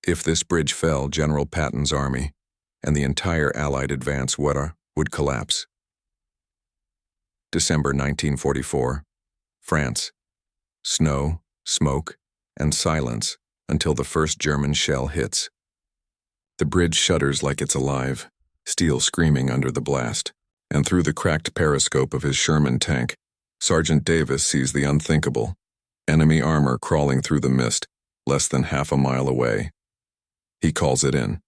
If this bridge fell, General Patton's army and the entire Allied advance would collapse. December 1944, France. Snow, smoke, and silence until the first German shell hits. The bridge shudders like it's alive, steel screaming under the blast, and through the cracked periscope of his Sherman tank, Sergeant Davis sees the unthinkable: enemy armor crawling through the mist, less than half a mile away. He calls it in.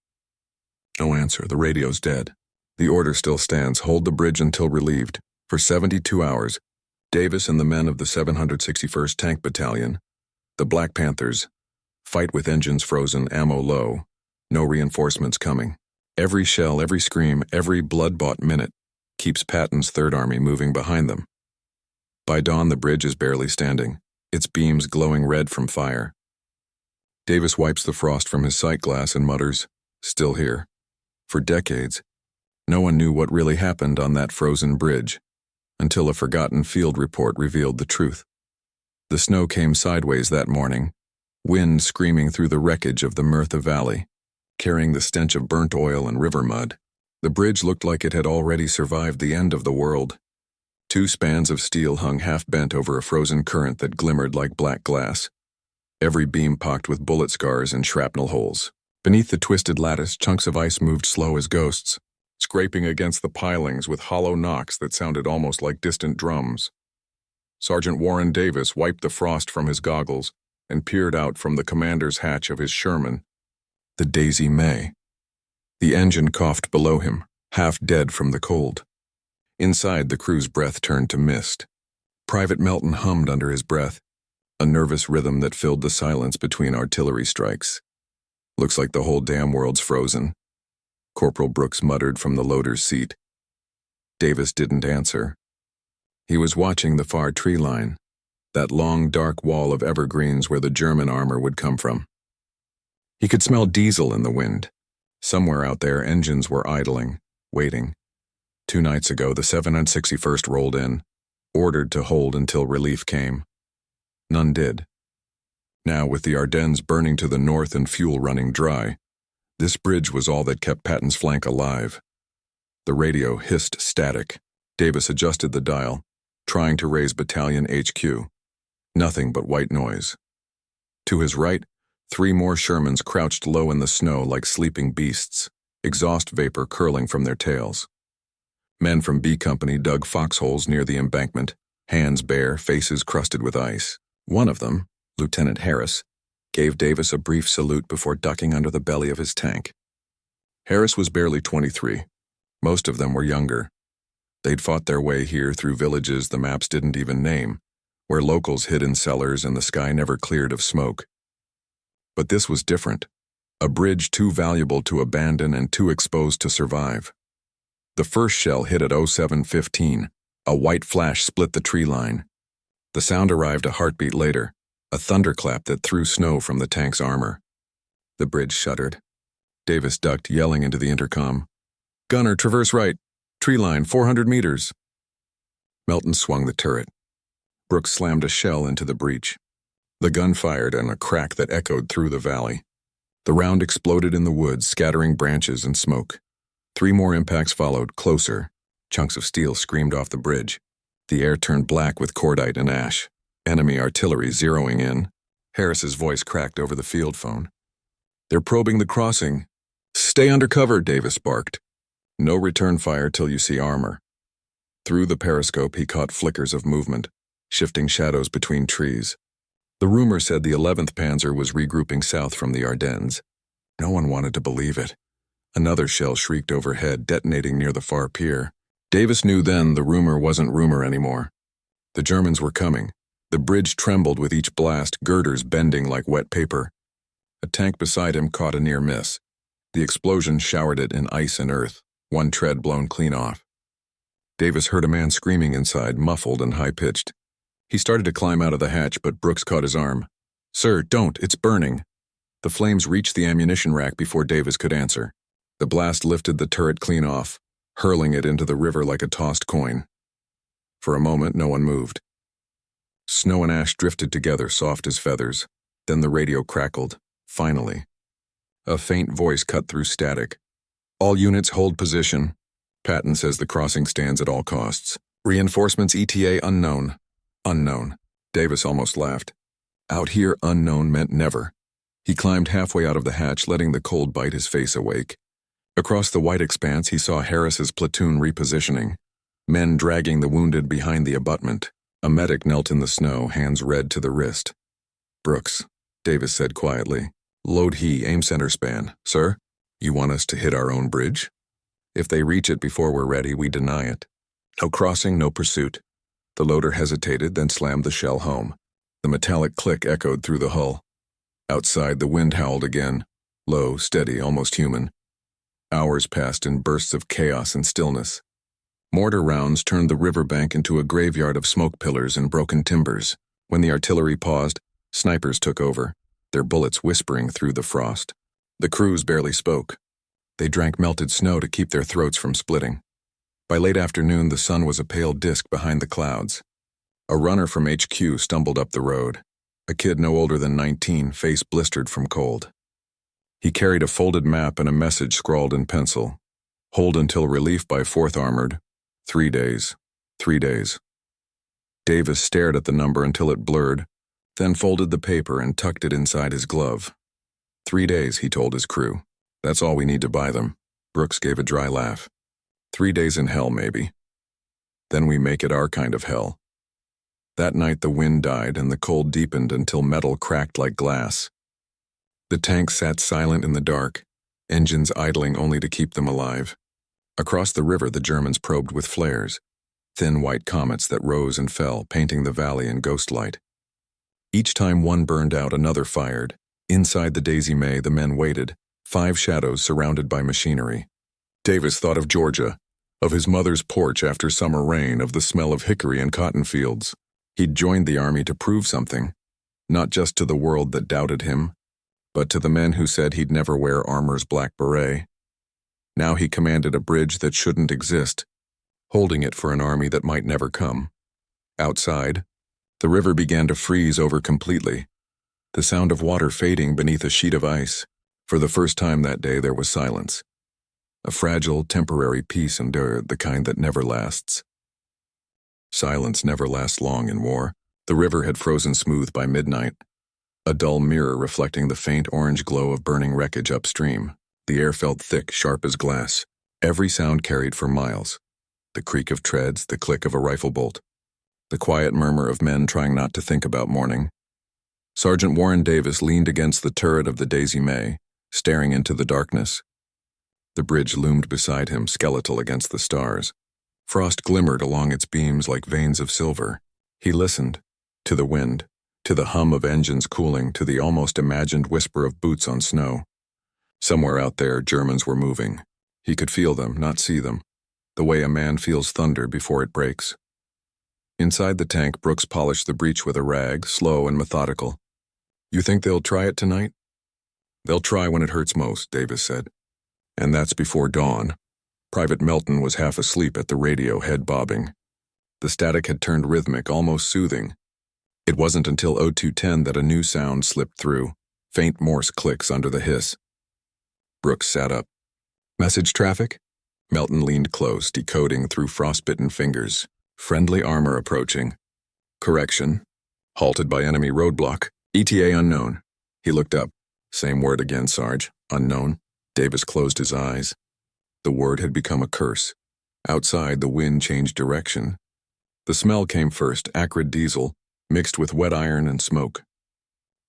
No answer, the radio's dead. The order still stands: hold the bridge until relieved. For 72 hours, Davis and the men of the 761st Tank Battalion, the Black Panthers, fight with engines frozen, ammo low, no reinforcements coming. Every shell, every scream, every blood-bought minute keeps Patton's Third Army moving behind them. By dawn, the bridge is barely standing, its beams glowing red from fire. Davis wipes the frost from his sight glass and mutters, "Still here." For decades, no one knew what really happened on that frozen bridge, until a forgotten field report revealed the truth. The snow came sideways that morning, wind screaming through the wreckage of the Murtha Valley, carrying the stench of burnt oil and river mud. The bridge looked like it had already survived the end of the world. Two spans of steel hung half-bent over a frozen current that glimmered like black glass, every beam pocked with bullet scars and shrapnel holes. Beneath the twisted lattice, chunks of ice moved slow as ghosts, scraping against the pilings with hollow knocks that sounded almost like distant drums. Sergeant Warren Davis wiped the frost from his goggles and peered out from the commander's hatch of his Sherman, the Daisy May. The engine coughed below him, half dead from the cold. Inside, the crew's breath turned to mist. Private Melton hummed under his breath, a nervous rhythm that filled the silence between artillery strikes. "Looks like the whole damn world's frozen," Corporal Brooks muttered from the loader's seat. Davis didn't answer. He was watching the far tree line, that long, dark wall of evergreens where the German armor would come from. He could smell diesel in the wind. Somewhere out there, engines were idling, waiting. 2 nights ago, the 761st rolled in, ordered to hold until relief came. None did. Now, with the Ardennes burning to the north and fuel running dry, this bridge was all that kept Patton's flank alive. The radio hissed static. Davis adjusted the dial, trying to raise Battalion HQ. Nothing but white noise. To his right, 3 more Shermans crouched low in the snow like sleeping beasts, exhaust vapor curling from their tails. Men from B Company dug foxholes near the embankment, hands bare, faces crusted with ice. One of them, Lieutenant Harris, gave Davis a brief salute before ducking under the belly of his tank. Harris was barely 23. Most of them were younger. They'd fought their way here through villages the maps didn't even name, where locals hid in cellars and the sky never cleared of smoke. But this was different. A bridge too valuable to abandon and too exposed to survive. The first shell hit at 07:15. A white flash split the tree line. The sound arrived a heartbeat later, a thunderclap that threw snow from the tank's armor. The bridge shuddered. Davis ducked, yelling into the intercom, "Gunner, traverse right. Tree line, 400 meters." Melton swung the turret. Brooks slammed a shell into the breach. The gun fired in a crack that echoed through the valley. The round exploded in the woods, scattering branches and smoke. 3 more impacts followed, closer. Chunks of steel screamed off the bridge. The air turned black with cordite and ash. Enemy artillery zeroing in. Harris's voice cracked over the field phone. "They're probing the crossing." "Stay under cover," Davis barked. "No return fire till you see armor." Through the periscope, he caught flickers of movement, shifting shadows between trees. The rumor said the 11th Panzer was regrouping south from the Ardennes. No one wanted to believe it. Another shell shrieked overhead, detonating near the far pier. Davis knew then the rumor wasn't rumor anymore. The Germans were coming. The bridge trembled with each blast, girders bending like wet paper. A tank beside him caught a near miss. The explosion showered it in ice and earth, one tread blown clean off. Davis heard a man screaming inside, muffled and high-pitched. He started to climb out of the hatch, but Brooks caught his arm. "Sir, don't, it's burning." The flames reached the ammunition rack before Davis could answer. The blast lifted the turret clean off, hurling it into the river like a tossed coin. For a moment, no one moved. Snow and ash drifted together, soft as feathers. Then the radio crackled. Finally. A faint voice cut through static. All units hold position. Patton says the crossing stands at all costs. Reinforcements ETA unknown. Unknown. Davis almost laughed. Out here, unknown meant never. He climbed halfway out of the hatch, letting the cold bite his face awake. Across the white expanse, he saw Harris's platoon repositioning. Men dragging the wounded behind the abutment. A medic knelt in the snow, hands red to the wrist. "Brooks," Davis said quietly. "Load he, aim center span. Sir, you want us to hit our own bridge? If they reach it before we're ready, we deny it. No crossing, no pursuit." The loader hesitated, then slammed the shell home. The metallic click echoed through the hull. Outside, the wind howled again. Low, steady, almost human. Hours passed in bursts of chaos and stillness. Mortar rounds turned the riverbank into a graveyard of smoke pillars and broken timbers. When the artillery paused, snipers took over, their bullets whispering through the frost. The crews barely spoke. They drank melted snow to keep their throats from splitting. By late afternoon, the sun was a pale disk behind the clouds. A runner from HQ stumbled up the road. A kid no older than 19, face blistered from cold. He carried a folded map and a message scrawled in pencil. "Hold until relief by 4th Armored. 3 days. 3 days. Davis stared at the number until it blurred, then folded the paper and tucked it inside his glove. 3 days, he told his crew. That's all we need to buy them. Brooks gave a dry laugh. 3 days in hell, maybe. Then we make it our kind of hell. That night the wind died and the cold deepened until metal cracked like glass. The tank sat silent in the dark, engines idling only to keep them alive. Across the river the Germans probed with flares, thin white comets that rose and fell, painting the valley in ghost light. Each time one burned out, another fired. Inside the Daisy May the men waited, 5 shadows surrounded by machinery. Davis thought of Georgia, of his mother's porch after summer rain, of the smell of hickory and cotton fields. He'd joined the army to prove something, not just to the world that doubted him, but to the men who said he'd never wear armor's black beret. Now he commanded a bridge that shouldn't exist, holding it for an army that might never come. Outside, the river began to freeze over completely, the sound of water fading beneath a sheet of ice. For the first time that day there was silence. A fragile, temporary peace endured, the kind that never lasts. Silence never lasts long in war. The river had frozen smooth by midnight, a dull mirror reflecting the faint orange glow of burning wreckage upstream. The air felt thick, sharp as glass. Every sound carried for miles. The creak of treads, the click of a rifle bolt, the quiet murmur of men trying not to think about morning. Sergeant Warren Davis leaned against the turret of the Daisy May, staring into the darkness. The bridge loomed beside him, skeletal against the stars. Frost glimmered along its beams like veins of silver. He listened, to the wind, to the hum of engines cooling, to the almost imagined whisper of boots on snow. Somewhere out there, Germans were moving. He could feel them, not see them, the way a man feels thunder before it breaks. Inside the tank, Brooks polished the breech with a rag, slow and methodical. "You think they'll try it tonight?" "They'll try when it hurts most," Davis said. And that's before dawn. Private Melton was half asleep at the radio, head bobbing. The static had turned rhythmic, almost soothing. It wasn't until 0210 that a new sound slipped through, faint Morse clicks under the hiss. Brooks sat up. "Message traffic?" Melton leaned close, decoding through frostbitten fingers. "Friendly armor approaching." "Correction. Halted by enemy roadblock. ETA unknown." He looked up. "Same word again, Sarge. Unknown." Davis closed his eyes. The word had become a curse. Outside, the wind changed direction. The smell came first, acrid diesel, mixed with wet iron and smoke.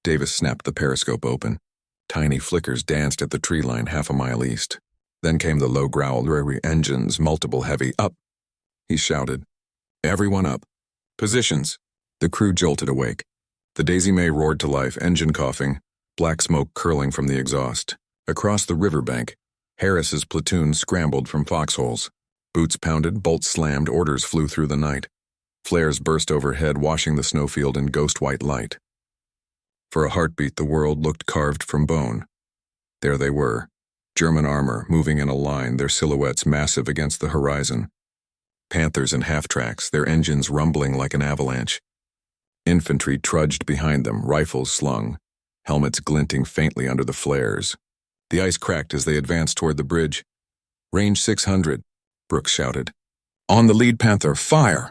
Davis snapped the periscope open. Tiny flickers danced at the tree line half a mile east. Then came the low growl, engines, multiple heavy, up. He shouted, "Everyone up. Positions." The crew jolted awake. The Daisy May roared to life, engine coughing, black smoke curling from the exhaust. Across the riverbank, Harris's platoon scrambled from foxholes. Boots pounded, bolts slammed, orders flew through the night. Flares burst overhead, washing the snowfield in ghost-white light. For a heartbeat, the world looked carved from bone. There they were, German armor moving in a line, their silhouettes massive against the horizon. Panthers and half-tracks, their engines rumbling like an avalanche. Infantry trudged behind them, rifles slung, helmets glinting faintly under the flares. The ice cracked as they advanced toward the bridge. "Range 600, Brooks shouted. "On the lead Panther, fire!"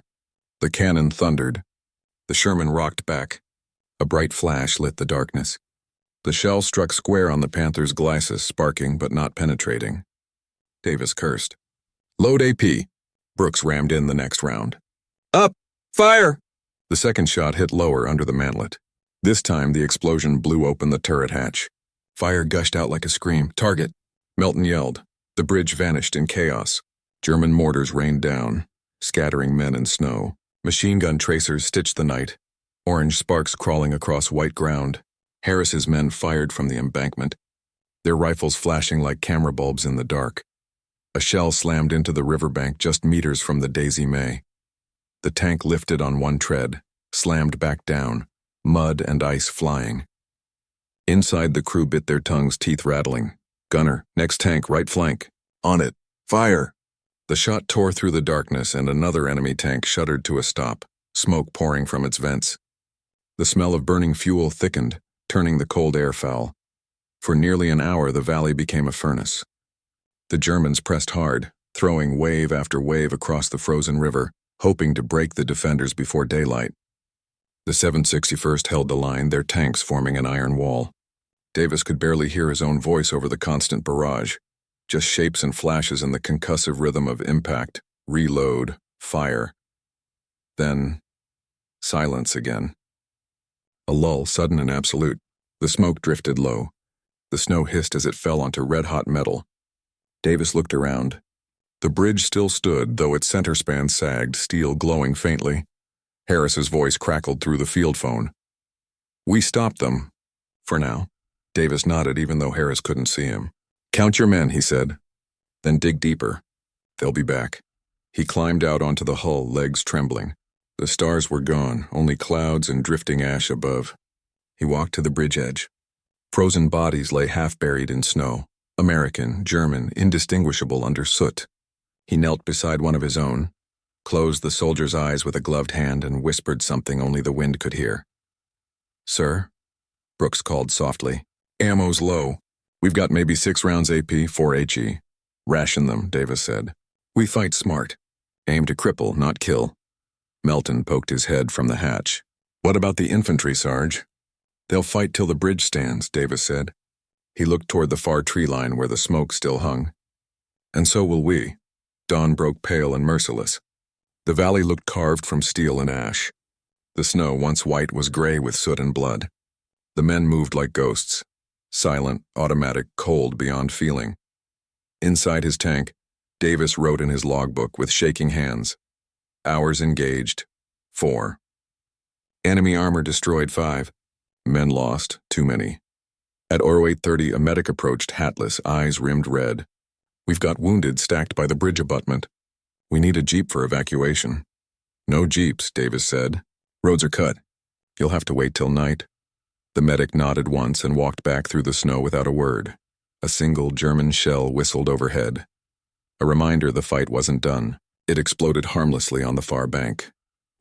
The cannon thundered. The Sherman rocked back. A bright flash lit the darkness. The shell struck square on the Panther's glacis, sparking but not penetrating. Davis cursed. "Load AP." Brooks rammed in the next round. "Up! Fire!" The second shot hit lower under the mantlet. This time the explosion blew open the turret hatch. Fire gushed out like a scream. "Target!" Melton yelled. The bridge vanished in chaos. German mortars rained down, scattering men in snow. Machine gun tracers stitched the night, orange sparks crawling across white ground. Harris's men fired from the embankment, their rifles flashing like camera bulbs in the dark. A shell slammed into the riverbank just meters from the Daisy May. The tank lifted on one tread, slammed back down, mud and ice flying. Inside, the crew bit their tongues, teeth rattling. "Gunner, next tank, right flank. On it. Fire!" The shot tore through the darkness and another enemy tank shuddered to a stop, smoke pouring from its vents. The smell of burning fuel thickened, turning the cold air foul. For nearly an hour, the valley became a furnace. The Germans pressed hard, throwing wave after wave across the frozen river, hoping to break the defenders before daylight. The 761st held the line, their tanks forming an iron wall. Davis could barely hear his own voice over the constant barrage, just shapes and flashes in the concussive rhythm of impact, reload, fire. Then, silence again. A lull, sudden and absolute. The smoke drifted low. The snow hissed as it fell onto red-hot metal. Davis looked around. The bridge still stood, though its center span sagged, steel glowing faintly. Harris's voice crackled through the field phone. "We stopped them. For now." Davis nodded even though Harris couldn't see him. "Count your men," he said. "Then dig deeper. They'll be back." He climbed out onto the hull, legs trembling. The stars were gone, only clouds and drifting ash above. He walked to the bridge edge. Frozen bodies lay half-buried in snow, American, German, indistinguishable under soot. He knelt beside one of his own, closed the soldier's eyes with a gloved hand and whispered something only the wind could hear. "Sir?" Brooks called softly. "Ammo's low. We've got maybe 6 rounds AP, 4 HE. Ration them," Davis said. "We fight smart. Aim to cripple, not kill." Melton poked his head from the hatch. "What about the infantry, Sarge?" "They'll fight till the bridge stands," Davis said. He looked toward the far tree line where the smoke still hung. "And so will we." Dawn broke pale and merciless. The valley looked carved from steel and ash. The snow, once white, was gray with soot and blood. The men moved like ghosts, silent, automatic, cold beyond feeling. Inside his tank, Davis wrote in his logbook with shaking hands. Hours engaged, 4. Enemy armor destroyed, 5. Men lost, too many. At 0830, a medic approached, hatless, eyes rimmed red. "We've got wounded stacked by the bridge abutment. We need a jeep for evacuation." "No jeeps," Davis said. "Roads are cut. You'll have to wait till night." The medic nodded once and walked back through the snow without a word. A single German shell whistled overhead. A reminder the fight wasn't done. It exploded harmlessly on the far bank.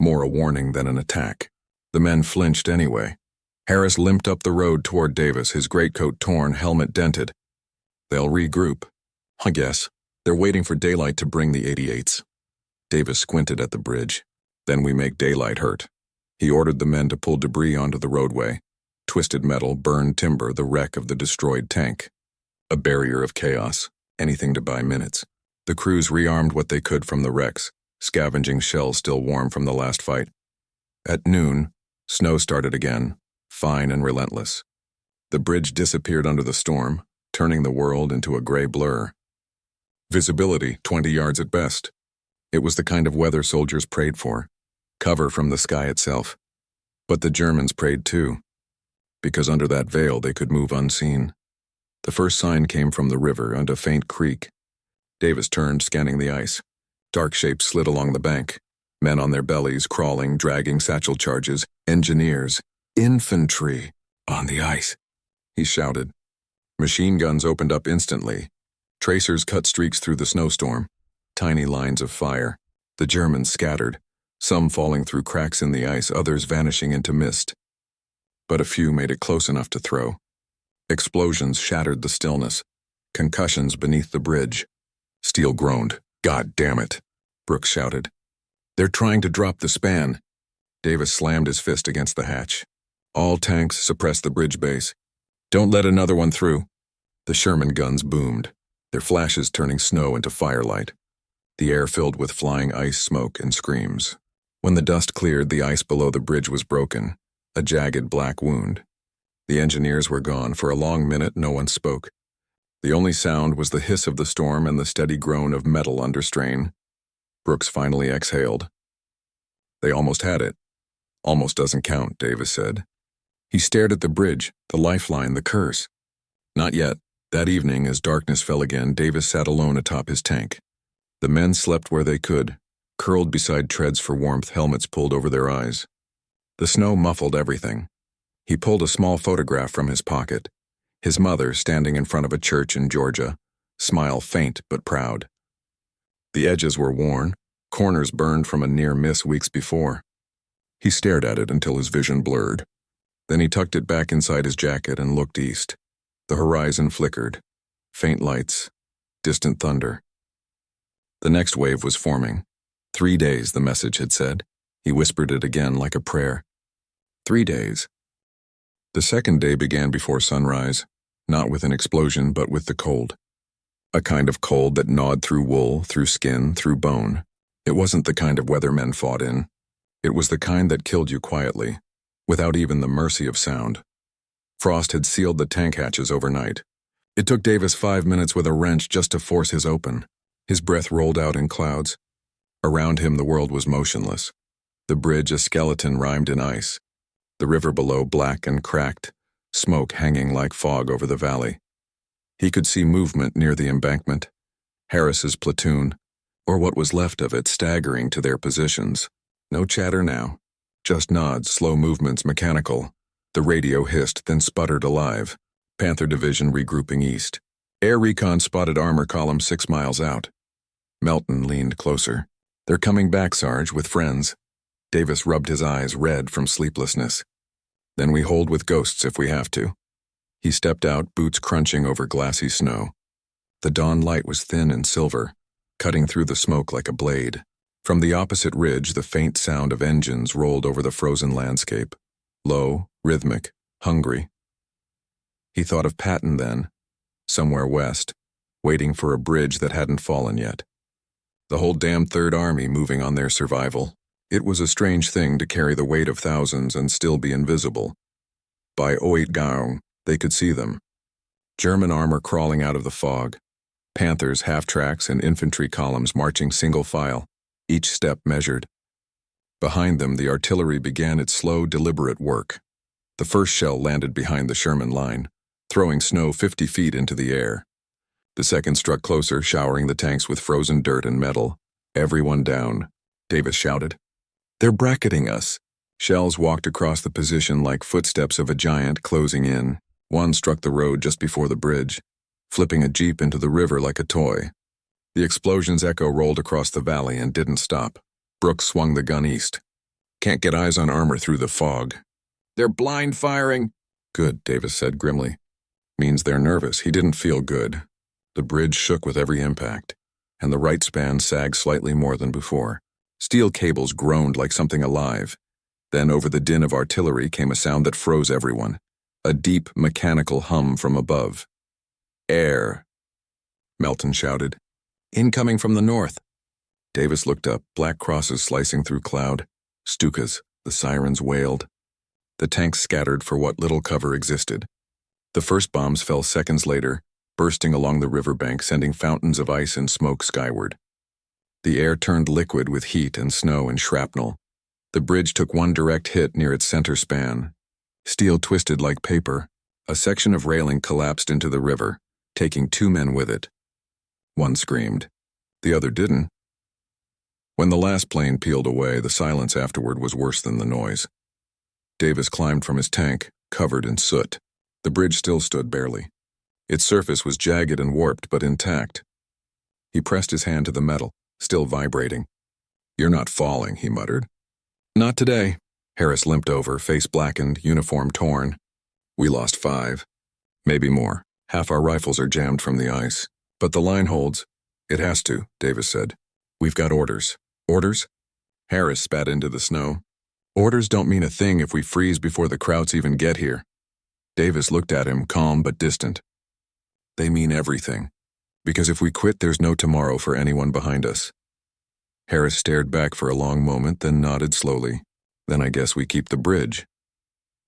More a warning than an attack. The men flinched anyway. Harris limped up the road toward Davis, his greatcoat torn, helmet dented. "They'll regroup. I guess. They're waiting for daylight to bring the 88s. Davis squinted at the bridge. "Then we make daylight hurt." He ordered the men to pull debris onto the roadway. Twisted metal, burned timber, the wreck of the destroyed tank. A barrier of chaos, anything to buy minutes. The crews rearmed what they could from the wrecks, scavenging shells still warm from the last fight. At noon, snow started again, fine and relentless. The bridge disappeared under the storm, turning the world into a gray blur. Visibility, 20 yards at best. It was the kind of weather soldiers prayed for, cover from the sky itself. But the Germans prayed too, because under that veil they could move unseen. The first sign came from the river and a faint creak. Davis turned, scanning the ice. Dark shapes slid along the bank. Men on their bellies, crawling, dragging satchel charges. Engineers. Infantry. On the ice. He shouted. Machine guns opened up instantly. Tracers cut streaks through the snowstorm. Tiny lines of fire. The Germans scattered, some falling through cracks in the ice, others vanishing into mist. But a few made it close enough to throw. Explosions shattered the stillness. Concussions beneath the bridge. Steele groaned. "God damn it," Brooks shouted. "They're trying to drop the span." Davis slammed his fist against the hatch. "All tanks suppress the bridge base. Don't let another one through." The Sherman guns boomed, their flashes turning snow into firelight. The air filled with flying ice, smoke, and screams. When the dust cleared, the ice below the bridge was broken, a jagged black wound. The engineers were gone. For a long minute, no one spoke. The only sound was the hiss of the storm and the steady groan of metal under strain. Brooks finally exhaled. "They almost had it." "Almost doesn't count," Davis said. He stared at the bridge, the lifeline, the curse. Not yet. That evening, as darkness fell again, Davis sat alone atop his tank. The men slept where they could, curled beside treads for warmth, helmets pulled over their eyes. The snow muffled everything. He pulled a small photograph from his pocket. His mother, standing in front of a church in Georgia, smile faint but proud. The edges were worn, corners burned from a near miss weeks before. He stared at it until his vision blurred. Then he tucked it back inside his jacket and looked east. The horizon flickered. Faint lights. Distant thunder. The next wave was forming. 3 days, the message had said. He whispered it again like a prayer. 3 days. The second day began before sunrise, not with an explosion, but with the cold. A kind of cold that gnawed through wool, through skin, through bone. It wasn't the kind of weather men fought in. It was the kind that killed you quietly, without even the mercy of sound. Frost had sealed the tank hatches overnight. It took Davis 5 minutes with a wrench just to force his open. His breath rolled out in clouds. Around him the world was motionless. The bridge a skeleton rimed in ice. The river below black and cracked, smoke hanging like fog over the valley. He could see movement near the embankment. Harris's platoon, or what was left of it, staggering to their positions. No chatter now. Just nods, slow movements, mechanical. The radio hissed, then sputtered alive. Panther Division regrouping east. Air recon spotted armor column 6 miles out. Melton leaned closer. "They're coming back, Sarge, with friends." Davis rubbed his eyes, red from sleeplessness. "Then we hold with ghosts if we have to." He stepped out, boots crunching over glassy snow. The dawn light was thin and silver, cutting through the smoke like a blade. From the opposite ridge, the faint sound of engines rolled over the frozen landscape. Low, rhythmic, hungry. He thought of Patton then, somewhere west, waiting for a bridge that hadn't fallen yet. The whole damn Third Army moving on their survival. It was a strange thing to carry the weight of thousands and still be invisible. By Oitgaung, they could see them. German armor crawling out of the fog. Panthers, half-tracks, and infantry columns marching single file, each step measured. Behind them, the artillery began its slow, deliberate work. The first shell landed behind the Sherman line, throwing snow 50 feet into the air. The second struck closer, showering the tanks with frozen dirt and metal. "Everyone down," Davis shouted. "They're bracketing us." Shells walked across the position like footsteps of a giant closing in. One struck the road just before the bridge, flipping a jeep into the river like a toy. The explosion's echo rolled across the valley and didn't stop. Brooks swung the gun east. "Can't get eyes on armor through the fog." "They're blind firing." "Good," Davis said grimly. "Means they're nervous." He didn't feel good. The bridge shook with every impact, and the right span sagged slightly more than before. Steel cables groaned like something alive. Then over the din of artillery came a sound that froze everyone. A deep, mechanical hum from above. "Air," Melton shouted. "Incoming from the north." Davis looked up, black crosses slicing through cloud. Stukas, the sirens wailed. The tanks scattered for what little cover existed. The first bombs fell seconds later, bursting along the riverbank, sending fountains of ice and smoke skyward. The air turned liquid with heat and snow and shrapnel. The bridge took one direct hit near its center span. Steel twisted like paper. A section of railing collapsed into the river, taking 2 men with it. One screamed. The other didn't. When the last plane peeled away, the silence afterward was worse than the noise. Davis climbed from his tank, covered in soot. The bridge still stood barely. Its surface was jagged and warped, but intact. He pressed his hand to the metal, still vibrating. "You're not falling," he muttered. "Not today." Harris limped over, face blackened, uniform torn. "We lost 5. Maybe more. Half our rifles are jammed from the ice. But the line holds. It has to, Davis said. We've got orders. Orders? Harris spat into the snow. Orders don't mean a thing if we freeze before the Krauts even get here. Davis looked at him, calm but distant. They mean everything. Because if we quit, there's no tomorrow for anyone behind us. Harris stared back for a long moment, then nodded slowly. Then I guess we keep the bridge.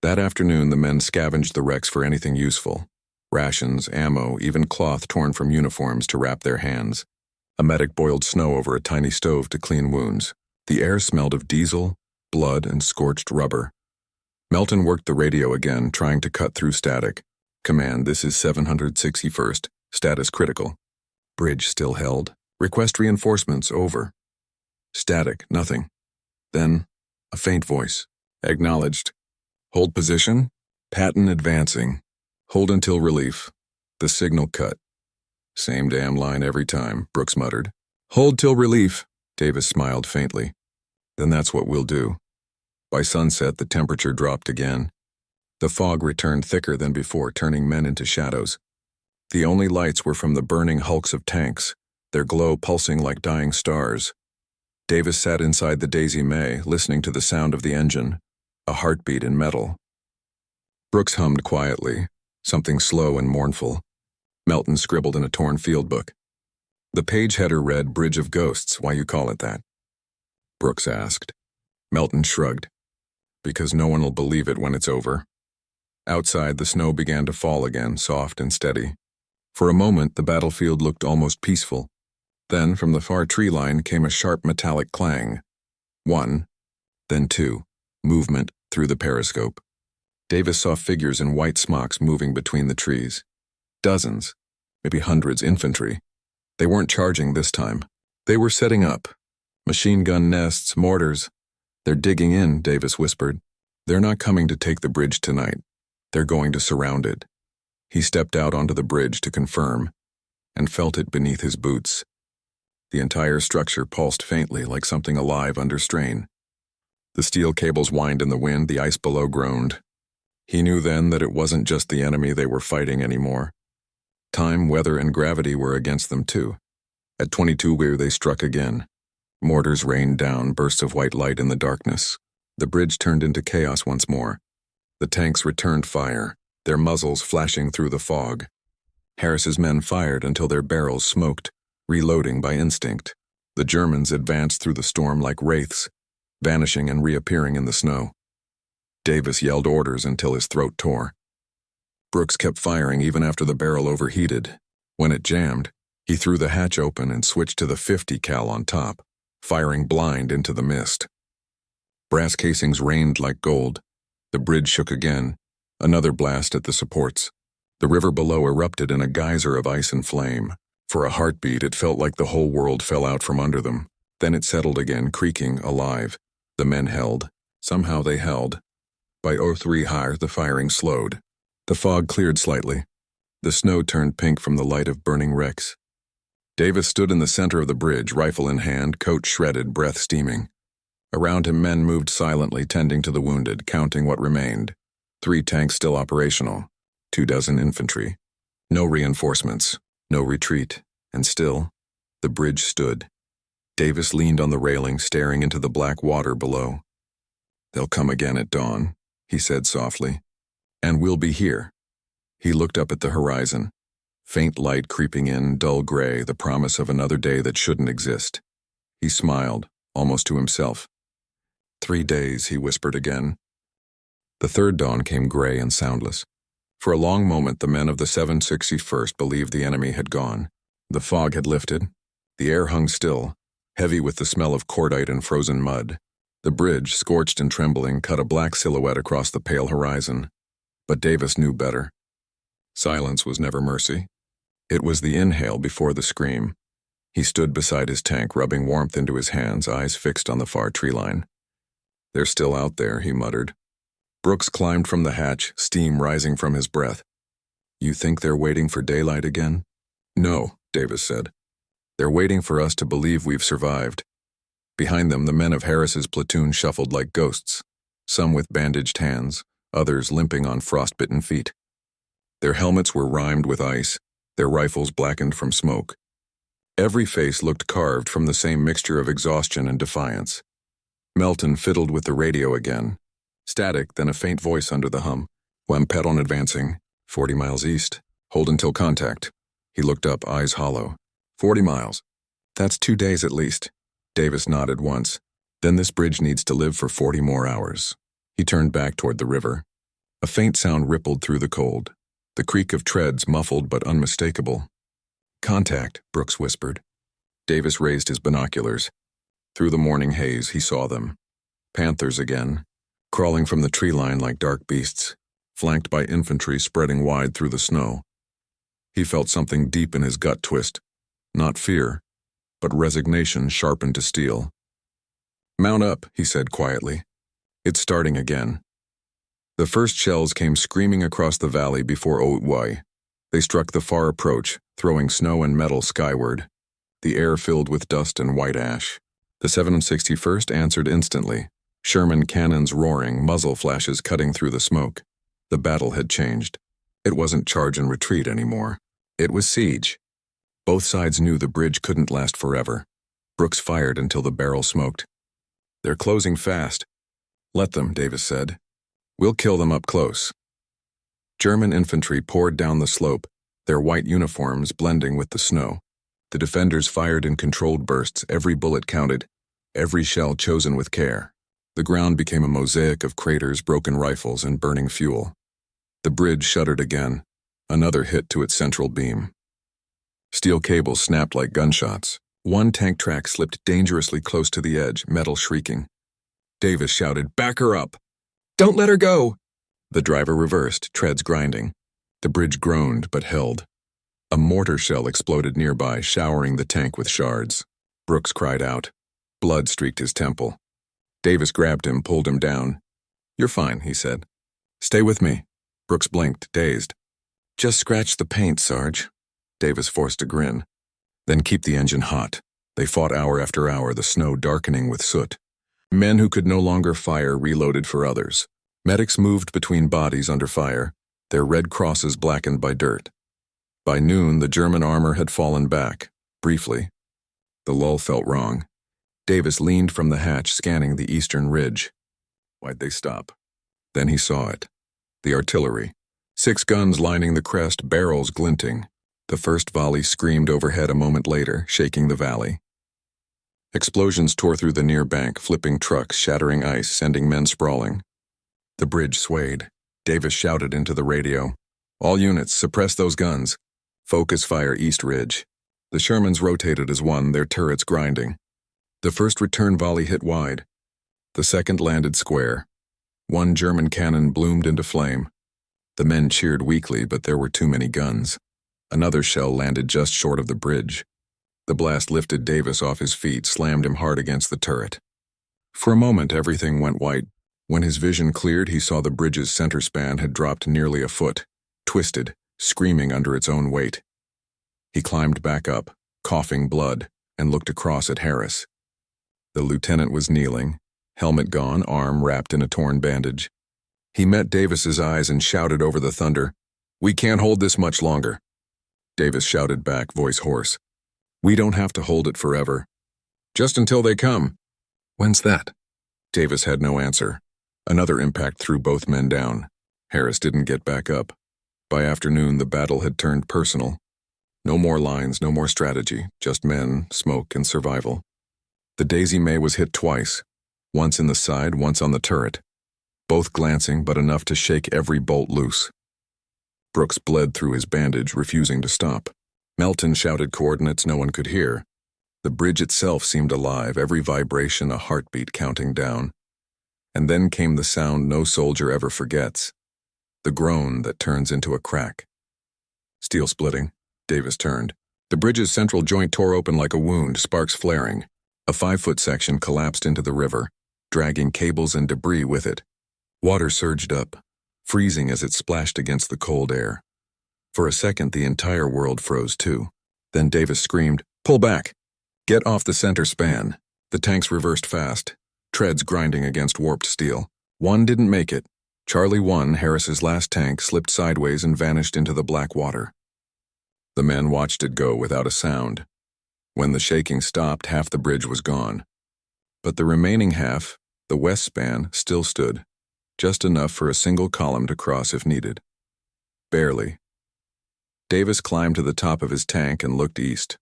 That afternoon, the men scavenged the wrecks for anything useful. Rations, ammo, even cloth torn from uniforms to wrap their hands. A medic boiled snow over a tiny stove to clean wounds. The air smelled of diesel, blood, and scorched rubber. Melton worked the radio again, trying to cut through static. Command, this is 761st. Status critical. Bridge still held. Request reinforcements, over. Static, nothing. Then, a faint voice. Acknowledged. Hold position. Patton advancing. Hold until relief. The signal cut. Same damn line every time, Brooks muttered. Hold till relief. Davis smiled faintly. Then that's what we'll do. By sunset, the temperature dropped again. The fog returned thicker than before, turning men into shadows. The only lights were from the burning hulks of tanks, their glow pulsing like dying stars. Davis sat inside the Daisy May, listening to the sound of the engine, a heartbeat in metal. Brooks hummed quietly, something slow and mournful. Melton scribbled in a torn field book. The page header read, Bridge of Ghosts, why you call it that? Brooks asked. Melton shrugged. Because no one will believe it when it's over. Outside, the snow began to fall again, soft and steady. For a moment, the battlefield looked almost peaceful. Then, from the far tree line came a sharp metallic clang. 1, then 2, movement through the periscope. Davis saw figures in white smocks moving between the trees. Dozens, maybe hundreds, infantry. They weren't charging this time. They were setting up. Machine gun nests, mortars. They're digging in, Davis whispered. They're not coming to take the bridge tonight. They're going to surround it. He stepped out onto the bridge to confirm, and felt it beneath his boots. The entire structure pulsed faintly like something alive under strain. The steel cables whined in the wind, the ice below groaned. He knew then that it wasn't just the enemy they were fighting anymore. Time, weather, and gravity were against them too. At 22 they struck again. Mortars rained down, bursts of white light in the darkness. The bridge turned into chaos once more. The tanks returned fire, their muzzles flashing through the fog. Harris's men fired until their barrels smoked, reloading by instinct. The Germans advanced through the storm like wraiths, vanishing and reappearing in the snow. Davis yelled orders until his throat tore. Brooks kept firing even after the barrel overheated. When it jammed, he threw the hatch open and switched to the 50 cal on top, firing blind into the mist. Brass casings rained like gold. The bridge shook again, another blast at the supports. The river below erupted in a geyser of ice and flame. For a heartbeat, it felt like the whole world fell out from under them. Then it settled again, creaking, alive. The men held. Somehow they held. By 03 high, the firing slowed. The fog cleared slightly. The snow turned pink from the light of burning wrecks. Davis stood in the center of the bridge, rifle in hand, coat shredded, breath steaming. Around him, men moved silently, tending to the wounded, counting what remained. 3 tanks still operational, 24 infantry. No reinforcements, no retreat, and still, the bridge stood. Davis leaned on the railing, staring into the black water below. They'll come again at dawn, he said softly. And we'll be here. He looked up at the horizon. Faint light creeping in, dull gray, the promise of another day that shouldn't exist. He smiled, almost to himself. 3 days, he whispered again. The third dawn came gray and soundless. For a long moment, the men of the 761st believed the enemy had gone. The fog had lifted. The air hung still, heavy with the smell of cordite and frozen mud. The bridge, scorched and trembling, cut a black silhouette across the pale horizon. But Davis knew better. Silence was never mercy. It was the inhale before the scream. He stood beside his tank, rubbing warmth into his hands, eyes fixed on the far tree line. They're still out there, he muttered. Brooks climbed from the hatch, steam rising from his breath. You think they're waiting for daylight again? No, Davis said. They're waiting for us to believe we've survived. Behind them, the men of Harris's platoon shuffled like ghosts, some with bandaged hands, others limping on frostbitten feet. Their helmets were rimed with ice, their rifles blackened from smoke. Every face looked carved from the same mixture of exhaustion and defiance. Melton fiddled with the radio again. Static, then a faint voice under the hum. Patton advancing, 40 miles east. Hold until contact. He looked up, eyes hollow. 40 miles. That's 2 days at least. Davis nodded once. Then this bridge needs to live for 40 more hours. He turned back toward the river. A faint sound rippled through the cold. The creak of treads, muffled but unmistakable. Contact, Brooks whispered. Davis raised his binoculars. Through the morning haze, he saw them. Panthers again, crawling from the tree line like dark beasts, flanked by infantry spreading wide through the snow. He felt something deep in his gut twist. Not fear, but resignation sharpened to steel. Mount up, he said quietly. It's starting again. The first shells came screaming across the valley before WWII. They struck the far approach, throwing snow and metal skyward. The air filled with dust and white ash. The 761st answered instantly. Sherman cannons roaring, muzzle flashes cutting through the smoke. The battle had changed. It wasn't charge and retreat anymore. It was siege. Both sides knew the bridge couldn't last forever. Brooks fired until the barrel smoked. They're closing fast. Let them, Davis said. We'll kill them up close. German infantry poured down the slope, their white uniforms blending with the snow. The defenders fired in controlled bursts, every bullet counted, every shell chosen with care. The ground became a mosaic of craters, broken rifles, and burning fuel. The bridge shuddered again, another hit to its central beam. Steel cables snapped like gunshots. One tank track slipped dangerously close to the edge, metal shrieking. Davis shouted, "Back her up! Don't let her go!" The driver reversed, treads grinding. The bridge groaned but held. A mortar shell exploded nearby, showering the tank with shards. Brooks cried out. Blood streaked his temple. Davis grabbed him, pulled him down. "You're fine," he said. "Stay with me." Brooks blinked, dazed. "Just scratch the paint, Sarge." Davis forced a grin. "Then keep the engine hot." They fought hour after hour, the snow darkening with soot. Men who could no longer fire reloaded for others. Medics moved between bodies under fire, their red crosses blackened by dirt. By noon, the German armor had fallen back, briefly. The lull felt wrong. Davis leaned from the hatch, scanning the eastern ridge. Why'd they stop? Then he saw it. The artillery. 6 guns lining the crest, barrels glinting. The first volley screamed overhead a moment later, shaking the valley. Explosions tore through the near bank, flipping trucks, shattering ice, sending men sprawling. The bridge swayed. Davis shouted into the radio. "All units, suppress those guns. Focus fire East Ridge." The Shermans rotated as one, their turrets grinding. The first return volley hit wide. The second landed square. One German cannon bloomed into flame. The men cheered weakly, but there were too many guns. Another shell landed just short of the bridge. The blast lifted Davis off his feet, slammed him hard against the turret. For a moment, everything went white. When his vision cleared, he saw the bridge's center span had dropped nearly a foot, twisted, screaming under its own weight. He climbed back up, coughing blood, and looked across at Harris. The lieutenant was kneeling, helmet gone, arm wrapped in a torn bandage. He met Davis's eyes and shouted over the thunder, "We can't hold this much longer." Davis shouted back, voice hoarse, "We don't have to hold it forever. Just until they come." "When's that?" Davis had no answer. Another impact threw both men down. Harris didn't get back up. By afternoon, the battle had turned personal. No more lines, no more strategy, just men, smoke, and survival. The Daisy May was hit twice, once in the side, once on the turret. Both glancing, but enough to shake every bolt loose. Brooks bled through his bandage, refusing to stop. Melton shouted coordinates no one could hear. The bridge itself seemed alive, every vibration a heartbeat counting down. And then came the sound no soldier ever forgets, the groan that turns into a crack. Steel splitting. Davis turned. The bridge's central joint tore open like a wound, sparks flaring. A 5-foot section collapsed into the river, dragging cables and debris with it. Water surged up, freezing as it splashed against the cold air. For a second, the entire world froze too. Then Davis screamed, "Pull back! Get off the center span!" The tanks reversed fast, treads grinding against warped steel. One didn't make it. Charlie 1, Harris's last tank, slipped sideways and vanished into the black water. The men watched it go without a sound. When the shaking stopped, half the bridge was gone. But the remaining half, the west span, still stood, just enough for a single column to cross if needed. Barely. Davis climbed to the top of his tank and looked east.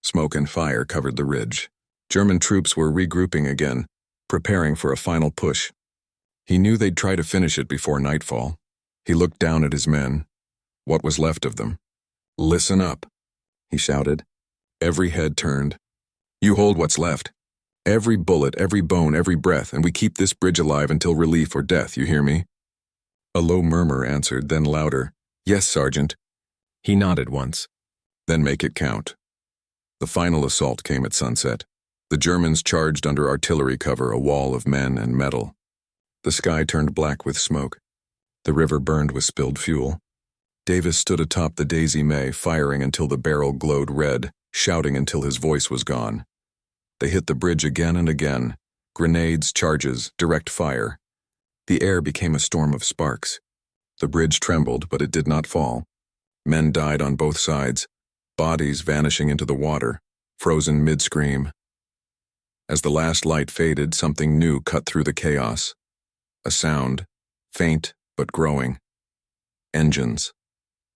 Smoke and fire covered the ridge. German troops were regrouping again, preparing for a final push. He knew they'd try to finish it before nightfall. He looked down at his men, what was left of them. "Listen up," he shouted. Every head turned. "You hold what's left. Every bullet, every bone, every breath, and we keep this bridge alive until relief or death, you hear me?" A low murmur answered, then louder. "Yes, Sergeant." He nodded once. "Then make it count." The final assault came at sunset. The Germans charged under artillery cover, a wall of men and metal. The sky turned black with smoke. The river burned with spilled fuel. Davis stood atop the Daisy May, firing until the barrel glowed red, shouting until his voice was gone. They hit the bridge again and again. Grenades, charges, direct fire. The air became a storm of sparks. The bridge trembled, but it did not fall. Men died on both sides, bodies vanishing into the water, frozen mid-scream. As the last light faded, something new cut through the chaos. A sound, faint but growing. Engines.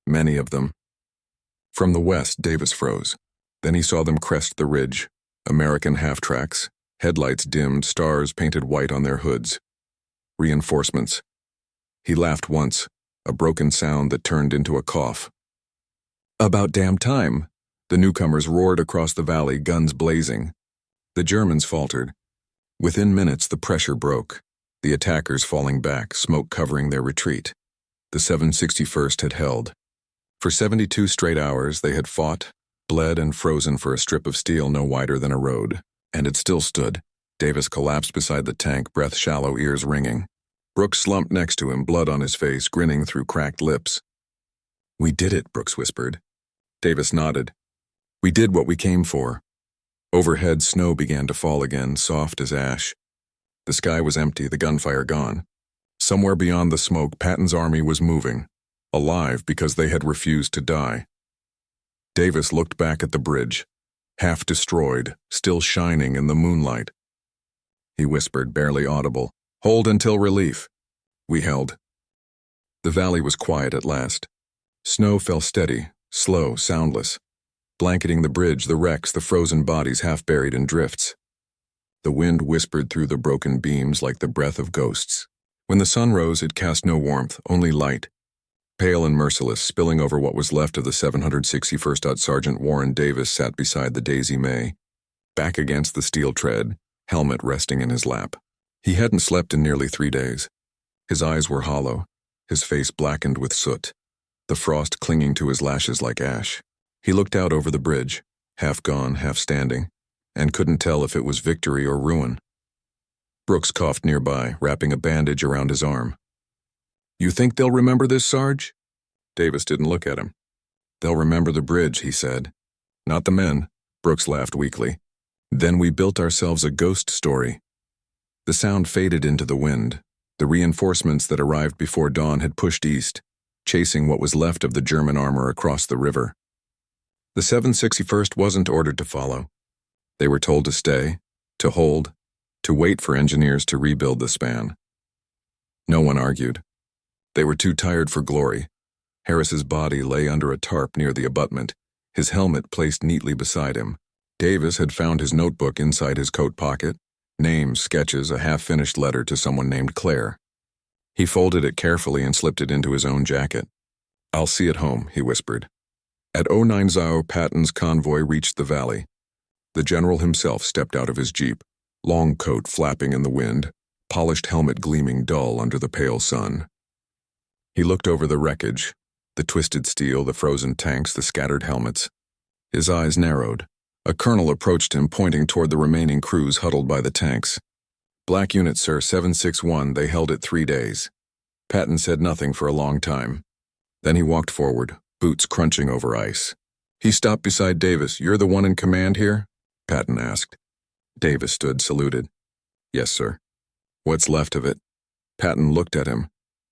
Many of them. From the west, Davis froze. Then he saw them crest the ridge. American half-tracks, headlights dimmed, stars painted white on their hoods. Reinforcements. He laughed once, a broken sound that turned into a cough. "About damn time!" The newcomers roared across the valley, guns blazing. The Germans faltered. Within minutes, the pressure broke. The attackers falling back, smoke covering their retreat. The 761st had held. For 72 straight hours, they had fought, bled and frozen for a strip of steel no wider than a road. And it still stood. Davis collapsed beside the tank, breath shallow, ears ringing. Brooks slumped next to him, blood on his face, grinning through cracked lips. "We did it," Brooks whispered. Davis nodded. "We did what we came for." Overhead, snow began to fall again, soft as ash. The sky was empty, the gunfire gone. Somewhere beyond the smoke, Patton's army was moving, alive because they had refused to die. Davis looked back at the bridge, half destroyed, still shining in the moonlight. He whispered, barely audible, "Hold until relief." We held. The valley was quiet at last. Snow fell steady, slow, soundless, blanketing the bridge, the wrecks, the frozen bodies half buried in drifts. The wind whispered through the broken beams like the breath of ghosts. When the sun rose, it cast no warmth, only light. Pale and merciless, spilling over what was left of the 761st. Sergeant Warren Davis sat beside the Daisy May, back against the steel tread, helmet resting in his lap. He hadn't slept in nearly 3 days. His eyes were hollow, his face blackened with soot, the frost clinging to his lashes like ash. He looked out over the bridge, half gone, half standing, and couldn't tell if it was victory or ruin. Brooks coughed nearby, wrapping a bandage around his arm. "You think they'll remember this, Sarge?" Davis didn't look at him. "They'll remember the bridge," he said. "Not the men," Brooks laughed weakly. "Then we built ourselves a ghost story." The sound faded into the wind. The reinforcements that arrived before dawn had pushed east, chasing what was left of the German armor across the river. The 761st wasn't ordered to follow. They were told to stay, to hold, to wait for engineers to rebuild the span. No one argued. They were too tired for glory. Harris's body lay under a tarp near the abutment, his helmet placed neatly beside him. Davis had found his notebook inside his coat pocket, names, sketches, a half-finished letter to someone named Claire. He folded it carefully and slipped it into his own jacket. "I'll see it home," he whispered. At 0900, Patton's convoy reached the valley. The general himself stepped out of his jeep, long coat flapping in the wind, polished helmet gleaming dull under the pale sun. He looked over the wreckage, the twisted steel, the frozen tanks, the scattered helmets. His eyes narrowed. A colonel approached him, pointing toward the remaining crews huddled by the tanks. "Black unit, sir, 761, they held it 3 days." Patton said nothing for a long time. Then he walked forward, boots crunching over ice. He stopped beside Davis. "You're the one in command here?" Patton asked. Davis stood, saluted. "Yes, sir." "What's left of it?" Patton looked at him.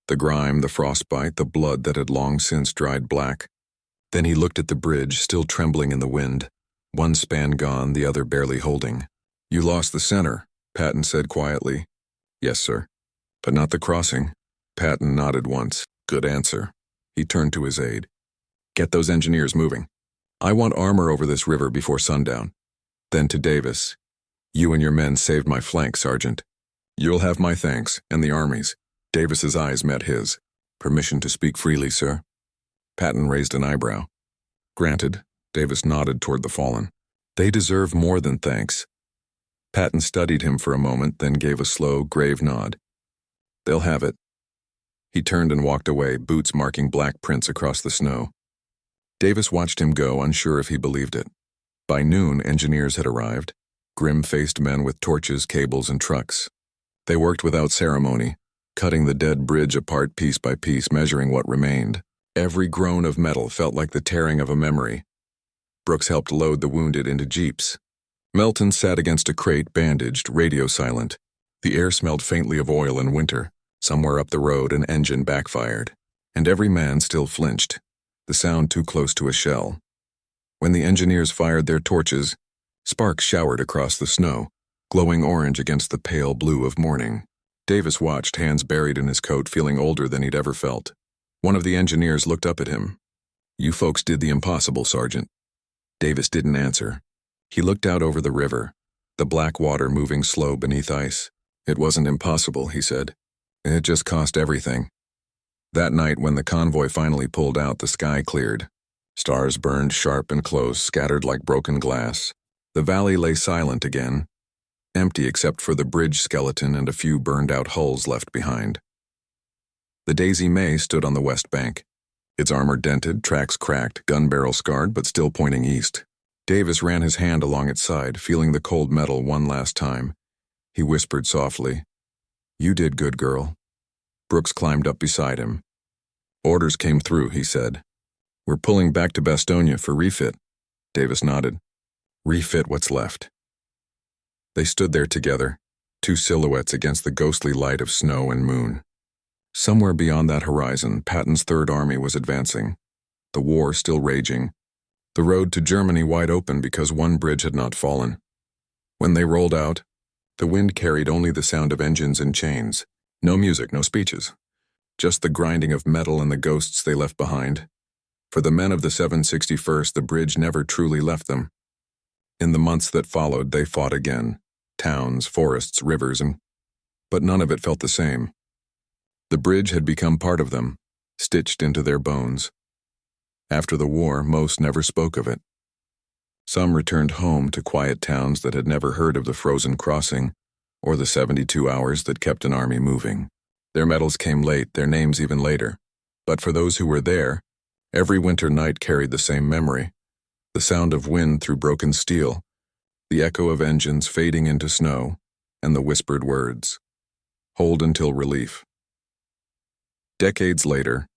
The grime, the frostbite, the blood that had long since dried black. Then he looked at the bridge, still trembling in the wind, one span gone, the other barely holding. "You lost the center," Patton said quietly. "Yes, sir. But not the crossing." Patton nodded once. "Good answer." He turned to his aide. "Get those engineers moving. I want armor over this river before sundown." Then to Davis, "You and your men saved my flank, Sergeant. You'll have my thanks, and the Army's." Davis's eyes met his. "Permission to speak freely, sir?" Patton raised an eyebrow. "Granted." Davis nodded toward the fallen. "They deserve more than thanks." Patton studied him for a moment, then gave a slow, grave nod. "They'll have it." He turned and walked away, boots marking black prints across the snow. Davis watched him go, unsure if he believed it. By noon, engineers had arrived, grim-faced men with torches, cables, and trucks. They worked without ceremony, cutting the dead bridge apart piece by piece, measuring what remained. Every groan of metal felt like the tearing of a memory. Brooks helped load the wounded into jeeps. Melton sat against a crate, bandaged, radio silent. The air smelled faintly of oil and winter. Somewhere up the road, an engine backfired, and every man still flinched, the sound too close to a shell. When the engineers fired their torches, sparks showered across the snow, glowing orange against the pale blue of morning. Davis watched, hands buried in his coat, feeling older than he'd ever felt. One of the engineers looked up at him. "You folks did the impossible, Sergeant." Davis didn't answer. He looked out over the river, the black water moving slow beneath ice. "It wasn't impossible," he said. "It just cost everything." That night, when the convoy finally pulled out, the sky cleared. Stars burned sharp and close, scattered like broken glass. The valley lay silent again, empty except for the bridge skeleton and a few burned-out hulls left behind. The Daisy May stood on the west bank, its armor dented, tracks cracked, gun barrel scarred, but still pointing east. Davis ran his hand along its side, feeling the cold metal one last time. He whispered softly, "You did good, girl." Brooks climbed up beside him. "Orders came through," he said. "We're pulling back to Bastogne for refit." Davis nodded. "Refit what's left." They stood there together, two silhouettes against the ghostly light of snow and moon. Somewhere beyond that horizon, Patton's Third Army was advancing, the war still raging, the road to Germany wide open because one bridge had not fallen. When they rolled out, the wind carried only the sound of engines and chains. No music, no speeches. Just the grinding of metal and the ghosts they left behind. For the men of the 761st, the bridge never truly left them. In the months that followed, they fought again. Towns, forests, rivers, but none of it felt the same. The bridge had become part of them, stitched into their bones. After the war, most never spoke of it. Some returned home to quiet towns that had never heard of the frozen crossing or the 72 hours that kept an army moving. Their medals came late, their names even later. But for those who were there, every winter night carried the same memory. The sound of wind through broken steel, the echo of engines fading into snow, and the whispered words, "Hold until relief." Decades later,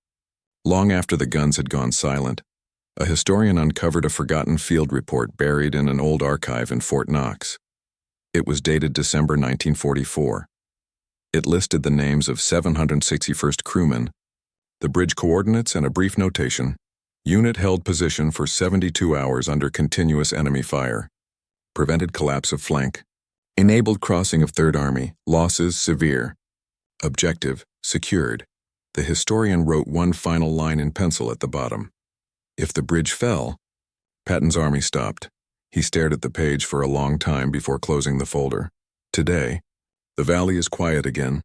long after the guns had gone silent, a historian uncovered a forgotten field report buried in an old archive in Fort Knox. It was dated December 1944. It listed the names of 761st crewmen, the bridge coordinates, and a brief notation: unit held position for 72 hours under continuous enemy fire. Prevented collapse of flank. Enabled crossing of Third Army. Losses severe. Objective secured. The historian wrote one final line in pencil at the bottom. If the bridge fell, Patton's army stopped. He stared at the page for a long time before closing the folder. Today, the valley is quiet again,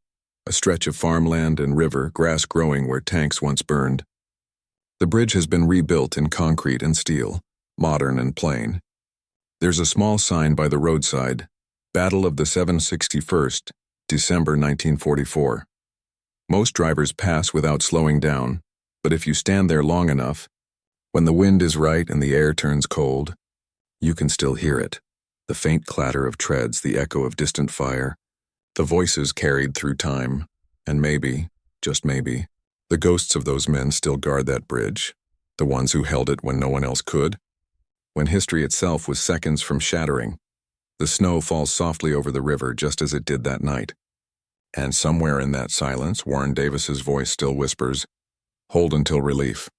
a stretch of farmland and river, grass growing where tanks once burned. The bridge has been rebuilt in concrete and steel, modern and plain. There's a small sign by the roadside, Battle of the 761st, December 1944. Most drivers pass without slowing down, but if you stand there long enough, when the wind is right and the air turns cold, you can still hear it. The faint clatter of treads, the echo of distant fire, the voices carried through time, and maybe, just maybe, the ghosts of those men still guard that bridge, the ones who held it when no one else could. When history itself was seconds from shattering, the snow falls softly over the river just as it did that night. And somewhere in that silence, Warren Davis's voice still whispers, "Hold until relief."